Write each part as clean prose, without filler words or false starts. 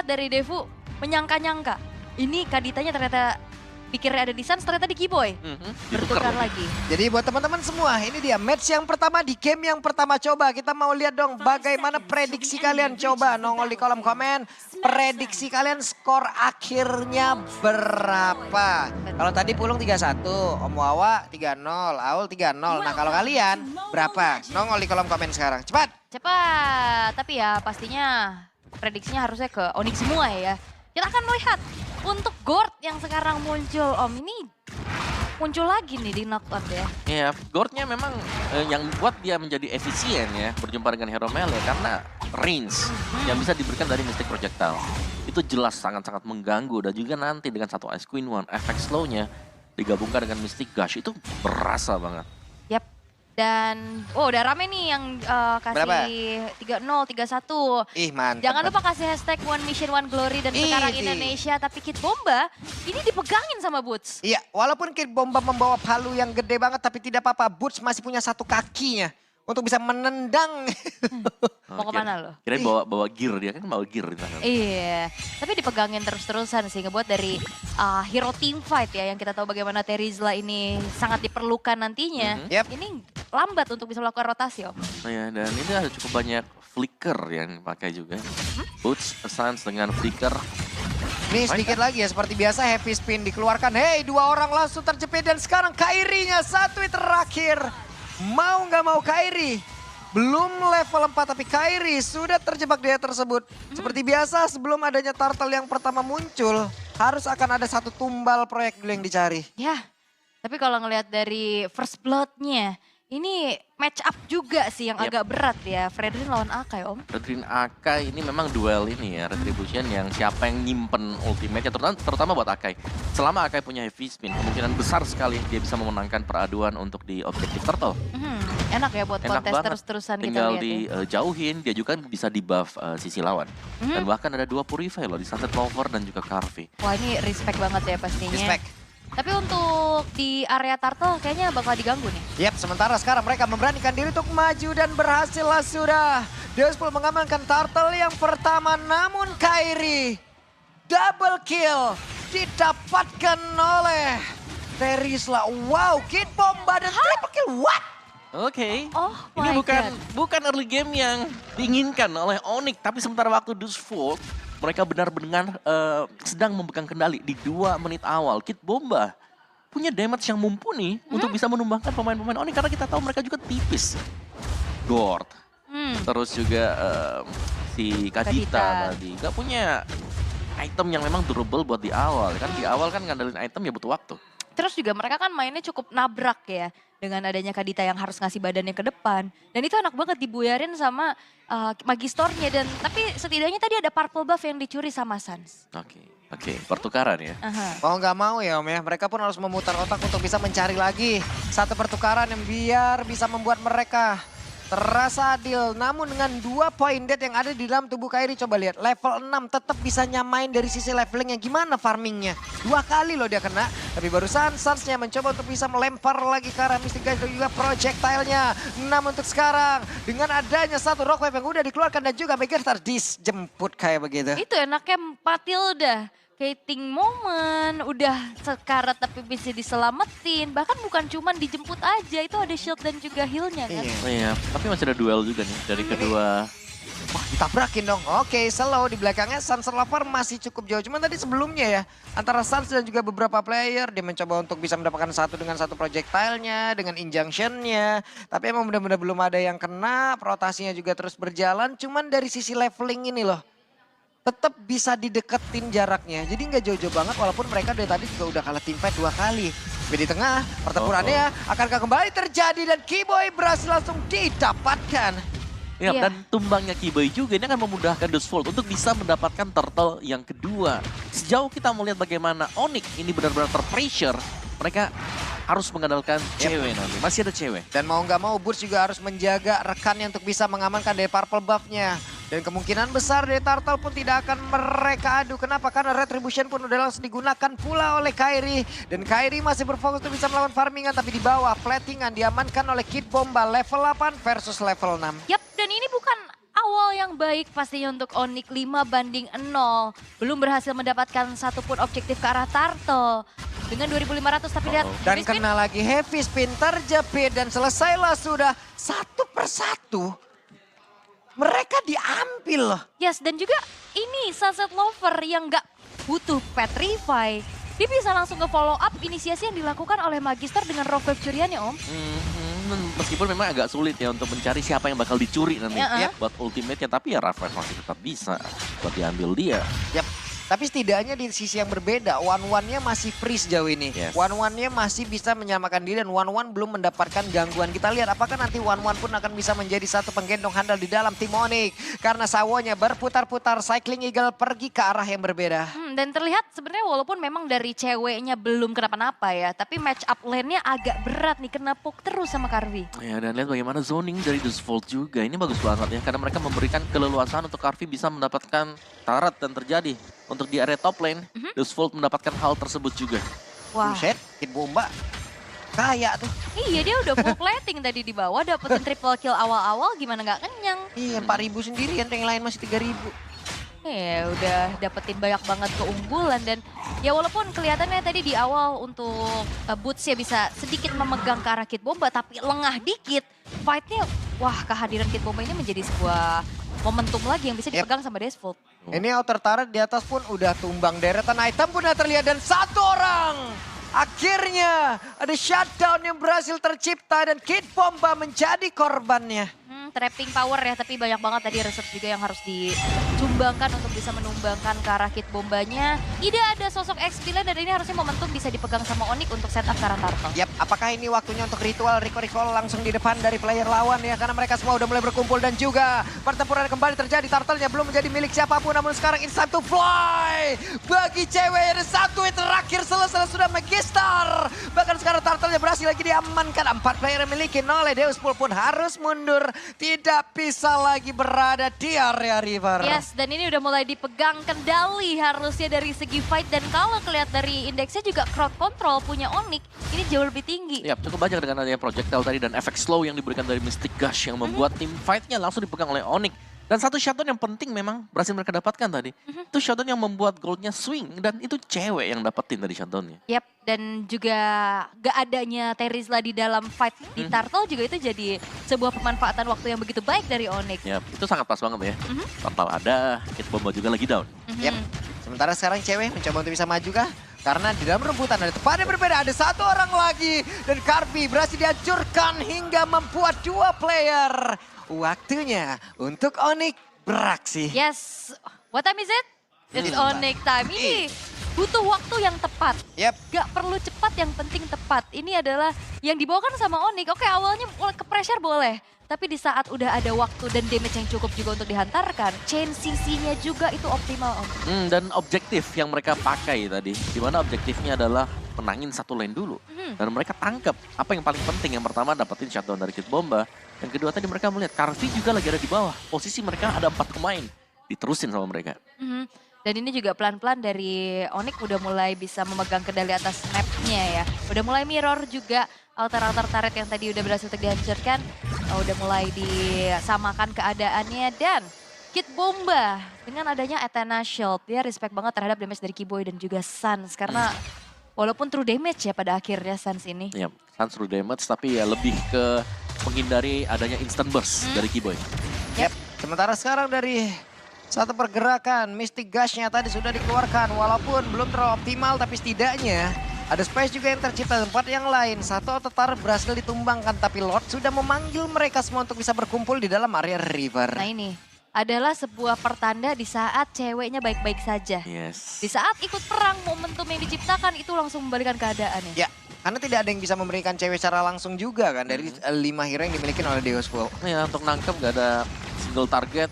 banget dari Devu, menyangka-nyangka. Ini Kaditanya ternyata pikirnya ada di Suns, ternyata di Keyboy. Bertukar lagi. Jadi buat teman-teman semua, ini dia match yang pertama di game yang pertama. Coba kita mau lihat dong bagaimana prediksi kalian. Coba nongol di kolom komen, prediksi kalian skor akhirnya berapa? Kalau tadi Pulung 3-1, Om Wawa 3-0, Aul 3-0. Nah kalau kalian berapa? Nongol di kolom komen sekarang, cepat. Cepat, tapi ya pastinya prediksinya harusnya ke Onyx semua ya. Kita akan melihat untuk Gord yang sekarang muncul, Om. Ini muncul lagi nih di knockout ya. Iya, Gordnya memang yang buat dia menjadi efisien ya berjumpa dengan hero melee karena range yang bisa diberikan dari Mystic Projectile. Itu jelas sangat-sangat mengganggu dan juga nanti dengan satu Ice Queen One, efek slow-nya digabungkan dengan Mystic Gush itu berasa banget. Yap. Dan, udah rame nih yang kasih 3-0, 3-1. Ih mantap. Jangan lupa kasih hashtag One Mission, One Glory dan sekarang Indonesia. Tapi Kid Bomba ini dipegangin sama Boots. Iya, walaupun Kid Bomba membawa palu yang gede banget, tapi tidak apa-apa. Boots masih punya satu kakinya untuk bisa menendang. Mau kemana lo? Kirain bawa gear, dia kan bawa gear di tangan. Iya, tapi dipegangin terus-terusan sih. Ngebuat dari hero team fight ya, yang kita tahu bagaimana Terizla ini sangat diperlukan nantinya. Ini lambat untuk bisa melakukan rotasi, Om. Oh ya, dan ini ada cukup banyak flicker yang dipakai juga. Boots, Suns dengan flicker. Nih sedikit lagi ya, seperti biasa heavy spin dikeluarkan. Hey, dua orang langsung terjepit dan sekarang Kairi-nya satu terakhir. Mau nggak mau Kairi. Belum level 4 tapi Kairi sudah terjebak dia tersebut. Seperti biasa sebelum adanya turtle yang pertama muncul, harus akan ada satu tumbal proyek dulu yang dicari. Ya, tapi kalau ngelihat dari first blood-nya, ini match up juga sih yang agak berat ya. Fredrin lawan Akai, Om. Fredrin Akai ini memang duel ini ya, Retribution yang siapa yang nyimpen ultimate-nya, terutama buat Akai. Selama Akai punya heavy spin, kemungkinan besar sekali dia bisa memenangkan peraduan untuk di objektif turtle. Enak ya buat kontes terus-terusan kita lihat. Tinggal dijauhin, dia juga bisa di-buff sisi lawan. Dan bahkan ada 2 Purify loh, di Sunset Lover dan juga Carve. Wah ini respect banget ya pastinya. Respect. Tapi untuk di area turtle kayaknya bakal diganggu nih. Yap, sementara sekarang mereka memberanikan diri untuk maju dan berhasillah sudah. Deospol mengamankan turtle yang pertama, namun Kairi double kill didapatkan oleh Terizla. Wow, Kid Bomba dan triple kill, what? Oke, Oh ini my bukan early game yang diinginkan oleh Onyx, tapi sementara waktu Dusfold, mereka benar-benar sedang memegang kendali di 2 menit awal. Kid Bomba punya damage yang mumpuni untuk bisa menumbangkan pemain-pemain Onyx karena kita tahu mereka juga tipis. Gord, terus juga si Kadita tadi gak punya item yang memang durable buat di awal. Kan di awal kan ngandelin item ya butuh waktu. Terus juga mereka kan mainnya cukup nabrak ya. Dengan adanya Kadita yang harus ngasih badannya ke depan. Dan itu enak banget dibuyarin sama Magistornya. Tapi setidaknya tadi ada purple buff yang dicuri sama Suns. Oke, pertukaran ya. Mau nggak mau ya Om ya, mereka pun harus memutar otak untuk bisa mencari lagi satu pertukaran yang biar bisa membuat mereka terasa adil. Namun dengan 2 point dead yang ada di dalam tubuh Kairi, coba lihat level 6 tetap bisa nyamain dari sisi levelingnya. Gimana farmingnya? 2 kali loh dia kena, tapi barusan Suns-nya mencoba untuk bisa melempar lagi ke arah Mystic Guys dan juga projectile-nya. Namun untuk sekarang dengan adanya satu rock wave yang udah dikeluarkan dan juga Megastar dijemput kayak begitu. Itu enaknya Matilda. Skating moment, udah sekarat tapi bisa diselamatin. Bahkan bukan cuman dijemput aja, itu ada shield dan juga heal-nya kan. Iya, tapi masih ada duel juga nih dari kedua. Wah ditabrakin dong. Oke, slow di belakangnya Sunset Lover masih cukup jauh. Cuman tadi sebelumnya ya, antara Suns dan juga beberapa player, dia mencoba untuk bisa mendapatkan satu dengan satu projectile-nya, dengan injunction-nya. Tapi emang benar-benar belum ada yang kena, rotasinya juga terus berjalan. Cuman dari sisi leveling ini loh, tetap bisa dideketin jaraknya. Jadi nggak jauh-jauh banget walaupun mereka dari tadi juga udah kalah team fight 2 kali. Di tengah pertempurannya akankah kembali terjadi dan Keyboy berhasil langsung didapatkan. Ya, dan tumbangnya Keyboy juga ini akan memudahkan Dusfold untuk bisa mendapatkan turtle yang kedua. Sejauh kita melihat bagaimana Onyx ini benar-benar terpressure, mereka harus mengandalkan cewek nanti. Masih ada cewek. Dan mau nggak mau Boots juga harus menjaga rekannya untuk bisa mengamankan dari purple buff-nya. Dan kemungkinan besar dari Turtle pun tidak akan mereka adu. Kenapa? Karena Retribution pun udah langsung digunakan pula oleh Kairi. Dan Kairi masih berfokus untuk bisa melawan farmingan. Tapi di bawah platingan diamankan oleh Kid Bomba level 8 versus level 6. Yap, dan ini bukan awal yang baik pastinya untuk Onyx 5-0. Belum berhasil mendapatkan satupun objektif ke arah Turtle. Dengan 2.500 tapi lihat Dan heavy spin. kena lagi heavy spin terjepit dan selesailah sudah satu persatu. Mereka diambil loh. Yes, dan juga ini Sunset Lover yang nggak butuh Petrify. Dia bisa langsung ke follow up inisiasi yang dilakukan oleh Magister dengan Rogue Curian ya Om. Meskipun memang agak sulit ya untuk mencari siapa yang bakal dicuri nanti Ya, buat ultimate-nya. Tapi ya Rafael masih tetap bisa buat diambil dia. Yap. Tapi setidaknya di sisi yang berbeda, One-One-nya masih free sejauh ini. Yes. One-One-nya masih bisa menyamakan diri dan One-One belum mendapatkan gangguan. Kita lihat apakah nanti One-One pun akan bisa menjadi satu penggendong handal di dalam tim Onyx. Karena sawonya berputar-putar, Cycling Eagle pergi ke arah yang berbeda. Dan terlihat sebenarnya walaupun memang dari ceweknya belum kenapa-napa ya. Tapi match up lane-nya agak berat nih, kena poke terus sama Karvi. Ya, dan lihat bagaimana zoning dari Dusvolt juga. Ini bagus banget ya, karena mereka memberikan keleluasaan untuk Karvi bisa mendapatkan turret dan terjadi. Untuk di area top lane, Dusvolt mendapatkan hal tersebut juga. Wah, Buset, Kid Bomba. Kaya tuh. iya dia udah full plating tadi di bawah, dapetin triple kill awal-awal gimana nggak kenyang. Iya, 4.000 sendirian, yang lain masih 3.000. Ya udah dapetin banyak banget keunggulan dan ya walaupun kelihatannya tadi di awal untuk Boots ya bisa sedikit memegang ke arah Kid Bomba tapi lengah dikit. Fight-nya wah kehadiran Kid Bomba ini menjadi sebuah momentum lagi yang bisa dipegang sama Dusvolt. Ini outer turret di atas pun udah tumbang, deretan item pun udah terlihat dan satu orang. Akhirnya ada shutdown yang berhasil tercipta dan Kid Bomba menjadi korbannya. Trapping power ya, tapi banyak banget tadi research juga yang harus disumbangkan untuk bisa menumbangkan ke arah Kid Bombanya. Tidak ada sosok X-Villain dan ini harusnya momentum bisa dipegang sama Onyx untuk setup ke arah Turtle. Yap, apakah ini waktunya untuk ritual recall langsung di depan dari player lawan ya. Karena mereka semua udah mulai berkumpul dan juga pertempuran kembali terjadi. Turtle-nya belum menjadi milik siapapun namun sekarang it's time to fly. Bagi cewek ada satu yang terakhir selesai sudah Magister. Bahkan sekarang Turtle-nya berhasil lagi diamankan. 4 player yang miliki oleh Dusvolt pun harus mundur. Tidak bisa lagi berada di area river. Yes, dan ini udah mulai dipegang kendali harusnya dari segi fight. Dan kalau kelihat dari indeksnya juga crowd control punya Onyx, ini jauh lebih tinggi. Ya, cukup banyak dengan adanya projectile tadi dan efek slow yang diberikan dari Mystic Gush yang membuat tim fight-nya langsung dipegang oleh Onyx. Dan satu shutdown yang penting memang berhasil mereka dapatkan tadi. Itu shutdown yang membuat goldnya swing dan itu cewek yang dapetin dari shutdownnya. Yap, dan juga gak adanya Terizla di dalam fight di Turtle juga itu jadi sebuah pemanfaatan waktu yang begitu baik dari Onyx. Ya, itu sangat pas banget ya. Turtle ada, Kid Bomba juga lagi down. Yap. Sementara sekarang cewek mencoba untuk bisa maju kah? Karena di dalam rebutan ada tempat yang berbeda. Ada satu orang lagi. Dan Karvi berhasil dihancurkan hingga membuat 2 player. Waktunya untuk Onyx beraksi. Yes, what time is it? It's Onyx time. Ini butuh waktu yang tepat. Yap. Gak perlu cepat, yang penting tepat. Ini adalah yang dibawakan sama Onyx. Oke, awalnya ke pressure boleh. Tapi di saat udah ada waktu dan damage yang cukup juga untuk dihantarkan, chain CC-nya juga itu optimal Om. Dan objektif yang mereka pakai tadi, dimana objektifnya adalah menangin satu lane dulu. Dan mereka tangkap apa yang paling penting. Yang pertama dapetin shutdown dari Kid Bomba. Yang kedua tadi mereka melihat Karvi juga lagi ada di bawah. Posisi mereka ada 4 pemain. Diterusin sama mereka. Dan ini juga pelan-pelan dari Onyx udah mulai bisa memegang kendali atas map-nya ya. Udah mulai mirror juga altar-altar turret yang tadi udah berhasil dihancurkan. Udah mulai disamakan keadaannya dan Kid Bomba dengan adanya Athena Shield. Dia respect banget terhadap damage dari Kiboy dan juga Sans. Karena walaupun true damage ya pada akhirnya Sans ini. Ya, Sans true damage tapi ya lebih ke menghindari adanya instant burst dari Kiboy. Yap. Sementara sekarang dari satu pergerakan Mystic Gush-nya tadi sudah dikeluarkan. Walaupun belum terlalu optimal tapi setidaknya ada space juga yang tercipta tempat yang lain. Satu ototar berhasil ditumbangkan tapi Lord sudah memanggil mereka semua untuk bisa berkumpul di dalam area river. Nah ini adalah sebuah pertanda di saat ceweknya baik-baik saja. Yes. Di saat ikut perang, momentum yang diciptakan itu langsung membalikan keadaannya. Ya, karena tidak ada yang bisa memberikan cewek secara langsung juga kan dari 5 hero yang dimiliki oleh Dusvolt. Ya, untuk nangkep gak ada single target.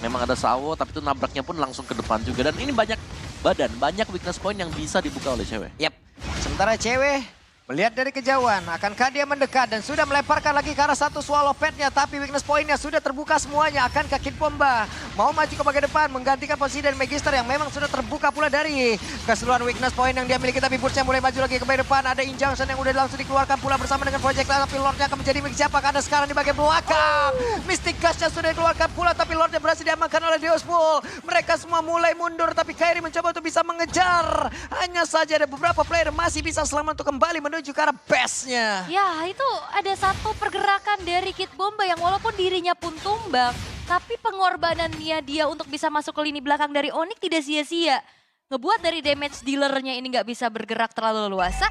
Memang ada Sawo tapi itu nabraknya pun langsung ke depan juga. Dan ini banyak badan, banyak weakness point yang bisa dibuka oleh cewek. Yap. Sementara cewek Melihat dari kejauhan, akankah dia mendekat dan sudah melemparkan lagi ke arah satu swallow pet-nya, tapi weakness point-nya sudah terbuka semuanya. Akankah Kid Bomba mau maju ke bagian depan, menggantikan posisi dari Magister yang memang sudah terbuka pula dari keseluruhan weakness point yang dia miliki, tapi Burst-nya mulai maju lagi ke bagian depan. Ada Injunction yang udah langsung dikeluarkan pula bersama dengan projectile, tapi Lord-nya akan menjadi milik siapa? Karena sekarang di bagian belakang, Mystic Gush-nya sudah dikeluarkan pula, tapi Lord-nya berhasil diamankan oleh Deospul. Mereka semua mulai mundur, tapi Kairi mencoba untuk bisa mengejar. Hanya saja ada beberapa player masih bisa selamat untuk kembali menuju ke arah base-nya. Ya, itu ada satu pergerakan dari Kid Bomba yang walaupun dirinya pun tumbang, tapi pengorbanannya dia untuk bisa masuk ke lini belakang dari Onyx tidak sia-sia. Ngebuat dari damage dealernya ini nggak bisa bergerak terlalu leluasa.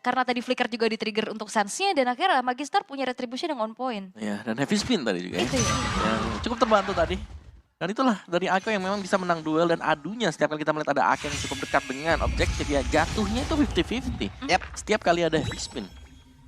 Karena tadi flicker juga di-trigger untuk Suns-nya dan akhirnya Magister punya retribution yang on point. Ya, dan heavy spin tadi juga ya. Itu ya. Yang cukup terbantu tadi. Dan itulah dari Ako yang memang bisa menang duel dan adunya setiap kali kita melihat ada Ako yang cukup dekat dengan objektif ya jatuhnya itu 50-50. Yep. Setiap kali ada heavy spin.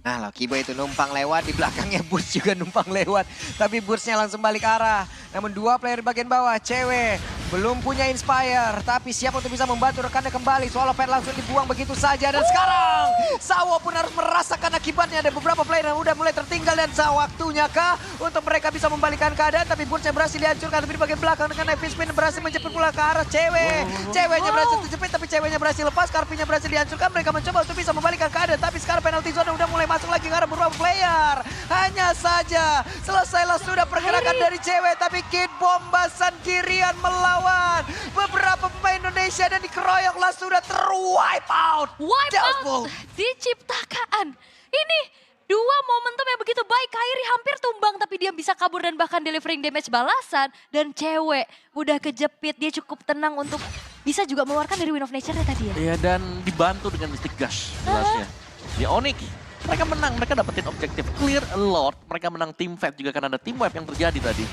Nah, Lucky Boy itu numpang lewat, di belakangnya Burst juga numpang lewat. Tapi Burst-nya langsung balik arah. Namun dua player di bagian bawah, cewek belum punya Inspire. Tapi siap untuk bisa membantu rekannya kembali. Swallow Pet langsung dibuang begitu saja. Dan sekarang Sawo pun harus merasakan akibatnya. Ada beberapa player yang udah mulai tertinggal. Dan waktunya kah untuk mereka bisa membalikan keadaan. Tapi Burst-nya berhasil dihancurkan. Tapi di bagian belakang dengan Heavy Spin berhasil menjemput pula ke arah cewek. Ceweknya berhasil terjepit tapi ceweknya berhasil lepas. Karpinya berhasil dihancurkan. Mereka mencoba untuk bisa membalikan keadaan. Tapi sekarang penalty zone udah mulai masuk lagi ke arah beberapa player. Hanya saja selesailah sudah pergerakan dari cewek. Tapi Kid Bomba sendirian melawan beberapa pemain Indonesia dan dikeroyoklah sudah terwipe out. Wipe out diciptakan. Ini dua momentum yang begitu baik. Kairi hampir tumbang tapi dia bisa kabur dan bahkan delivering damage balasan. Dan cewek udah kejepit, dia cukup tenang untuk bisa juga mengeluarkan dari Wind of Nature-nya tadi ya. Iya dan dibantu dengan Mystic Gush jelasnya. Di Onyx mereka menang, mereka dapetin objektif clear a lot. Mereka menang team fight juga karena ada team wipe yang terjadi tadi.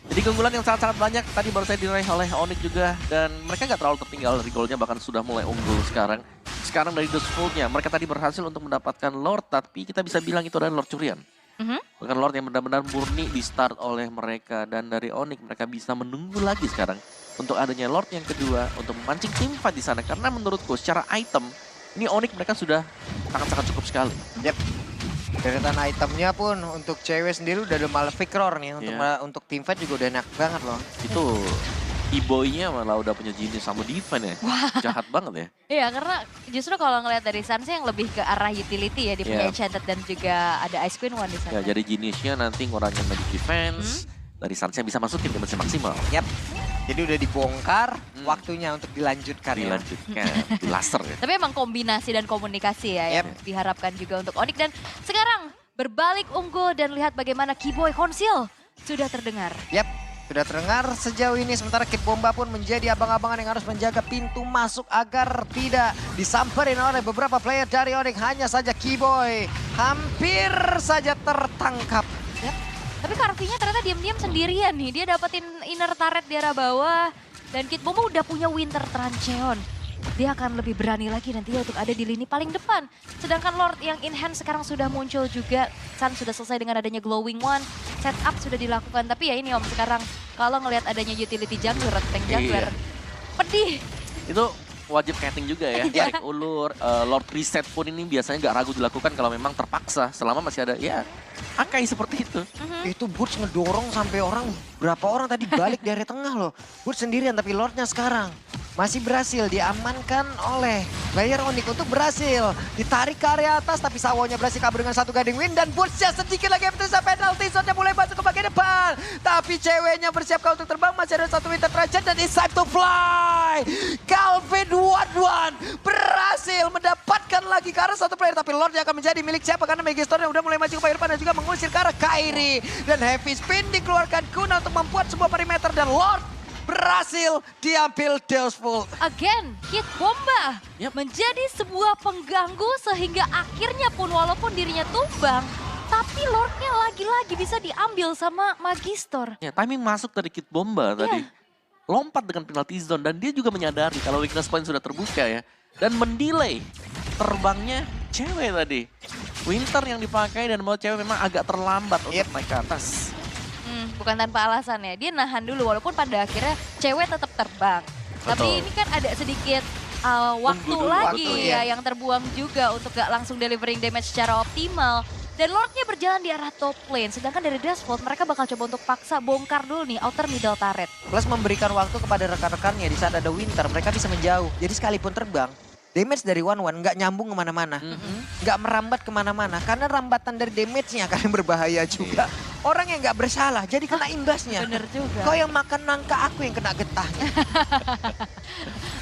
Jadi keunggulan yang sangat-sangat banyak tadi baru saya diraih oleh Onyx juga. Dan mereka nggak terlalu tertinggal dari golnya, bahkan sudah mulai unggul sekarang. Sekarang dari Dustful-nya, mereka tadi berhasil untuk mendapatkan Lord, tapi kita bisa bilang itu adalah Lord curian. Bukan Lord yang benar-benar murni di start oleh mereka. Dan dari Onyx mereka bisa menunggu lagi sekarang untuk adanya Lord yang kedua untuk memancing team fight di sana. Karena menurutku secara item, ini Onyx mereka sudah sangat-sangat cukup sekali. Yep. Deretan itemnya pun untuk cewek sendiri udah ada Malefic Roar nih. Untuk team fight juga udah enak banget loh. Itu E-boy-nya malah udah punya genius sama defense ya. Jahat banget ya. Iya, karena justru kalau ngelihat dari Suns yang lebih ke arah utility ya. Dia punya Enchanted dan juga ada Ice Queen One di sana. Ya, jadi geniusnya nanti ngurangin magic defense. Dari Suns-nya bisa masukin damage maksimal. Yap. Jadi udah dibongkar, waktunya untuk dilanjutkan ya. Dilanjutkan, di laser ya. Tapi emang kombinasi dan komunikasi ya yang diharapkan juga untuk Onyx. Dan sekarang berbalik unggul dan lihat bagaimana Keyboy Konsil sudah terdengar. Yap, sudah terdengar sejauh ini. Sementara Kid Bomba pun menjadi abang-abangan yang harus menjaga pintu masuk agar tidak disamperin oleh beberapa player dari Onyx. Hanya saja Keyboy hampir saja tertangkap. Yap. Tapi Karvinya ternyata diam-diam sendirian nih. Dia dapetin inner turret di arah bawah. Dan Kid Bomba udah punya Winter Trancheon. Dia akan lebih berani lagi nantinya untuk ada di lini paling depan. Sedangkan Lord yang in hand sekarang sudah muncul juga. Sun sudah selesai dengan adanya Glowing One. Setup sudah dilakukan. Tapi ya ini Om, sekarang kalau ngelihat adanya utility jungler, tank jungler. Pedih. Itu wajib casting juga ya. Tarik ulur, Lord reset pun ini biasanya nggak ragu dilakukan kalau memang terpaksa. Selama masih ada ya Akai seperti itu. Itu Burst ngedorong sampai berapa orang tadi balik dari tengah loh. Burst sendirian tapi Lordnya sekarang masih berhasil diamankan oleh player Onyx untuk berhasil ditarik ke area atas. Tapi Sawonya berhasil kabur dengan satu guiding win dan Burstnya sedikit lagi bisa penalty zone-nya mulai masuk ke bagian depan. Tapi ceweknya bersiapkan untuk terbang, masih ada satu Winter Trancheon dan it's time to fly. Calvin Wadwan berhasil mendapatkan lagi ke arah satu player. Tapi Lordnya akan menjadi milik siapa karena Megastorm-nya udah mulai maju ke bagian depan dan juga mengusir ke arah Kairi. Dan Heavy Spin dikeluarkan Kuna untuk membuat sebuah perimeter dan Lord berhasil diambil Deospul. Again, Kid Bomba menjadi sebuah pengganggu sehingga akhirnya pun walaupun dirinya tumbang, tapi Lordnya lagi-lagi bisa diambil sama Magister. Ya, timing masuk dari Kid Bomba tadi. Lompat dengan penalty zone dan dia juga menyadari kalau weakness point sudah terbuka ya. Dan mendelay terbangnya cewek tadi. Winter yang dipakai dan mau cewek memang agak terlambat untuk naik ke atas. Bukan tanpa alasan ya, dia nahan dulu walaupun pada akhirnya cewek tetap terbang. Betul. Tapi ini kan ada sedikit waktu dulu, lagi waktu, ya ya. yang terbuang juga untuk gak langsung delivering damage secara optimal. Dan Lordnya berjalan di arah top lane, sedangkan dari Dashboard mereka bakal coba untuk paksa bongkar dulu nih outer middle turret. Plus memberikan waktu kepada rekan-rekannya di saat ada Winter, mereka bisa menjauh. Jadi sekalipun terbang, damage dari One nggak nyambung kemana-mana. Nggak merambat kemana-mana, karena rambatan dari damage-nya akan yang berbahaya juga. Orang yang nggak bersalah, jadi kena imbasnya. Bener juga. Kau yang makan nangka, aku yang kena getahnya.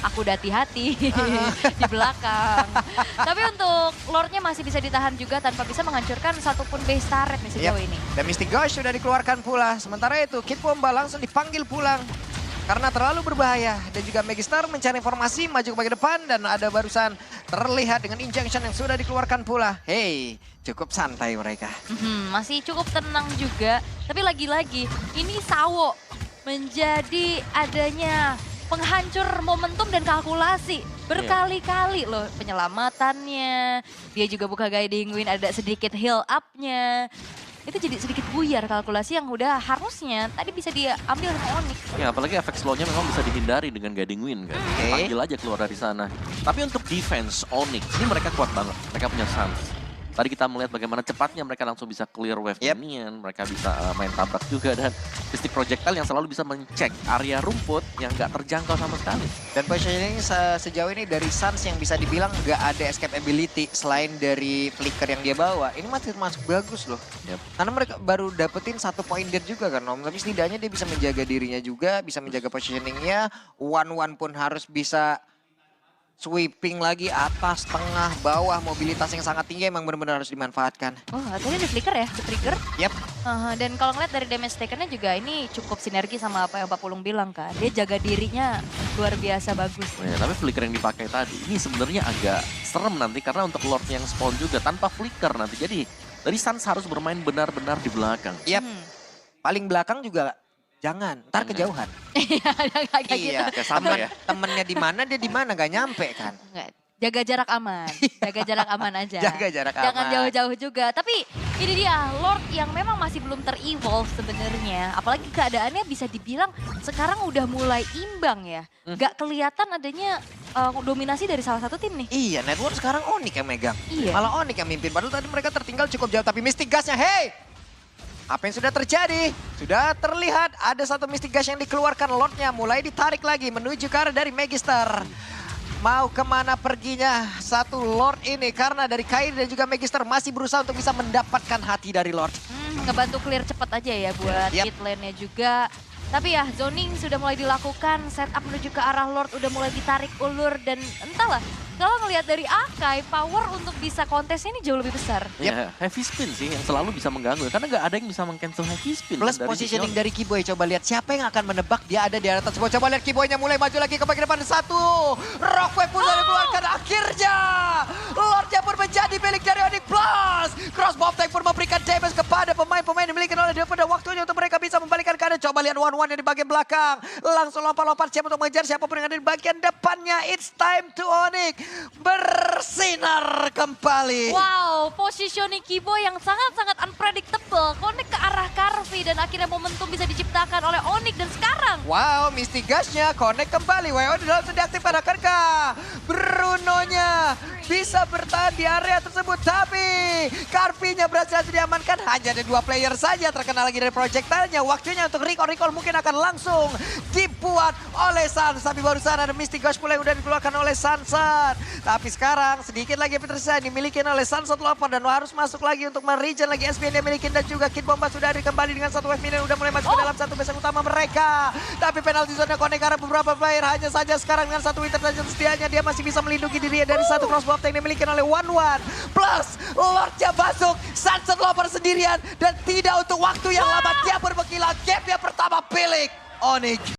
Aku udah hati-hati di belakang. Tapi untuk Lordnya masih bisa ditahan juga tanpa bisa menghancurkan satupun base turret nih sejauh ini. Dan Mystic Ghost sudah dikeluarkan pula. Sementara itu Kid Bomba langsung dipanggil pulang. Karena terlalu berbahaya. Dan juga Megistar mencari informasi maju ke bagian depan. Dan ada barusan terlihat dengan injunction yang sudah dikeluarkan pula. Hey, cukup santai mereka. Masih cukup tenang juga. Tapi lagi-lagi ini Sawo menjadi adanya penghancur momentum dan kalkulasi. Berkali-kali loh penyelamatannya. Dia juga buka Guiding Wind, ada sedikit heal up-nya. Itu jadi sedikit buyar kalkulasi yang udah harusnya tadi bisa diambil sama Onyx. Ya apalagi efek slow-nya memang bisa dihindari dengan Guiding Wind kan. Panggil aja keluar dari sana. Tapi untuk defense Onyx, ini mereka kuat banget. Mereka punya Suns. Tadi kita melihat bagaimana cepatnya mereka langsung bisa clear wave minion. Mereka bisa main tabrak juga dan Mystic Projectile yang selalu bisa mencek area rumput yang nggak terjangkau sama sekali. Dan positioning sejauh ini dari Suns yang bisa dibilang nggak ada escape ability selain dari flicker yang dia bawa. Ini masih masuk bagus loh. Karena mereka baru dapetin 1 poin dead juga kan Om. Tapi setidaknya dia bisa menjaga dirinya juga, bisa menjaga positioningnya. One pun harus bisa sweeping lagi atas, tengah, bawah. Mobilitas yang sangat tinggi emang benar-benar harus dimanfaatkan. Oh, tadi ada flicker ya, the trigger. Yep. Dan kalau ngeliat dari damage taken-nya juga ini cukup sinergi sama apa yang Pak Pulung bilang kan. Dia jaga dirinya luar biasa bagus. Ya, tapi flicker yang dipakai tadi ini sebenarnya agak serem nanti karena untuk Lord yang spawn juga tanpa flicker nanti. Jadi dari Suns harus bermain benar-benar di belakang. Yep. Paling belakang juga jangan, ntar kejauhan. Kayak gitu. Iya, sama ya. temennya di mana dia di mana gak nyampe kan. Nggak, jaga jarak aman. Jaga jarak aman aja. Jaga jarak Jangan aman. jauh-jauh juga. Tapi ini dia Lord yang memang masih belum ter-evolve sebenarnya. Apalagi keadaannya bisa dibilang sekarang udah mulai imbang ya. Gak kelihatan adanya dominasi dari salah satu tim nih. Iya, network sekarang Onyx yang megang. Iya. Malah Onyx yang mimpin. Padahal tadi mereka tertinggal cukup jauh. Tapi Mystic Gasnya, hey! Apa yang sudah terjadi? Sudah terlihat ada 1 Mystic Gas yang dikeluarkan. Lordnya mulai ditarik lagi menuju ke arah dari Magister. Mau kemana perginya 1 Lord ini? Karena dari Kairi dan juga Magister masih berusaha untuk bisa mendapatkan hati dari Lord. Ngebantu clear cepat aja ya buat mid lane-nya juga. Tapi ya zoning sudah mulai dilakukan, setup menuju ke arah Lord udah mulai ditarik ulur dan entahlah. Kalau ngelihat dari Akai, power untuk bisa kontes ini jauh lebih besar. Ya, heavy spin sih yang selalu bisa mengganggu. Karena nggak ada yang bisa meng-cancel heavy spin. Plus dari positioning Vision. dari Kiboy. Coba lihat siapa yang akan menebak dia ada di atas sebuah. Coba lihat Kiboynya mulai maju lagi ke bagian depan. 1. Rockwave pun sudah dikeluarkan. Akhirnya Lordnya pun menjadi milik dari Onyx Plus. Crossbow Tank pun memberikan damage kepada pemain-pemain yang dimiliki oleh dia. Pada waktunya untuk mereka bisa membalikan keadaan. Coba lihat One yang di bagian belakang. Langsung lompat-lompat siap untuk mengejar siapapun yang ada di bagian depannya. It's time to Onyx bersinar kembali. Wow, positioning Kibo yang sangat-sangat unpredictable. Connect ke arah Karvi dan akhirnya momentum bisa diciptakan oleh Onyx dan sekarang. Wow, Mystic Gasnya connect kembali. WO langsung diaktifkan. Akankah Brunonya bisa bertahan di area tersebut? Tapi Karvinya berhasil diamankan. Hanya ada 2 player saja terkena lagi dari projectile-nya. Waktunya untuk recall mungkin akan langsung dibuat oleh Sans. Tapi barusan ada Mystic Gas pula yang udah dikeluarkan oleh Sansan. Tapi sekarang sedikit lagi tersisa dimiliki oleh Sunset Lover dan harus masuk lagi untuk meregen lagi SPN yang dimiliki dan juga Kid Bomba sudah ada kembali dengan 1 wave minion udah mulai masuk ke dalam 1 base utama mereka. Tapi penalti zone connect karena beberapa player hanya saja sekarang dengan 1 winter saja setianya dia masih bisa melindungi dirinya dari 1 crossbow yang dimiliki oleh One plus Lordnya masuk Sunset Lover sendirian dan tidak untuk waktu yang lama dia berbekilah game yang pertama pilih Onyx.